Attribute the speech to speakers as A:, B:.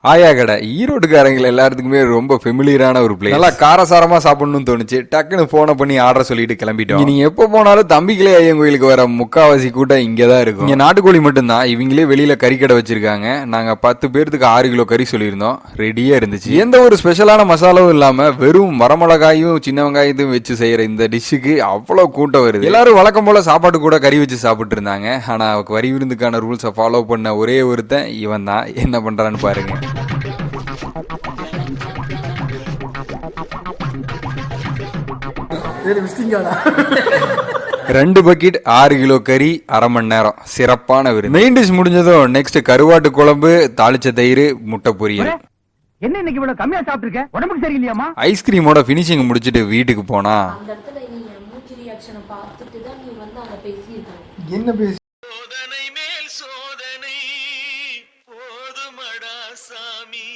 A: ஆயா கடை ஈரோடுக்காரங்க எல்லாத்துக்குமே ரொம்ப ஃபெமிலியரான ஒரு பிளேஸ். நல்லா காரசாரமா சாப்பிடணும்னு தோணுச்சு. டக்குன்னு போனை பண்ணி ஆர்டர் சொல்லிட்டு கிளம்பிட்டோம். நீங்க எப்ப போனாலும் தம்பிகளே ஐயன் கோயிலுக்கு வர முக்காவாசி கூட்டம் இங்கதான் இருக்கும். இங்க நாட்டுக்கோழி மட்டும்தான். இவங்களே வெளியில கறிக்கடை வச்சிருக்காங்க. நாங்க 10 பேருக்கு 6 கிலோ கறி சொல்லியிருந்தோம். ரெடியா இருந்துச்சு. எந்த ஒரு ஸ்பெஷலான மசாலாவும் இல்லாம வெறும் வரமிளகாயும் சின்ன வெங்காயத்தையும் வச்சு செய்யற இந்த டிஷ்ஷுக்கு அவ்வளவு கூட்டம் வருது. எல்லாரும் வழக்கம் போல சாப்பாட்டு கூட கறி வச்சு சாப்பிட்டு இருந்தாங்க. ஆனா வரி விருந்துக்கான ரூல்ஸை ஃபாலோ பண்ண ஒரே ஒருத்தன் இவன் தான். என்ன பண்றான்னு பாருங்க. ரெண்டு பக்கெட் 6 கிலோ கறி அரை மணி நேரம் சிறப்பான விருந்து. மெயின் டிஷ் முடிஞ்சதும் நெக்ஸ்ட் கருவாட்டு குழம்பு, தாளிச்ச தயிர், முட்டை பொரியல்.
B: என்ன இன்னைக்கு இவ்வளவு கம்மியா சாப்பிட்டுருக்க? உடம்புக்கு சரியில்லையாமா?
A: ஐஸ்கிரீமோட பினிஷிங் முடிச்சிட்டு வீட்டுக்கு போனா என்ன பேசி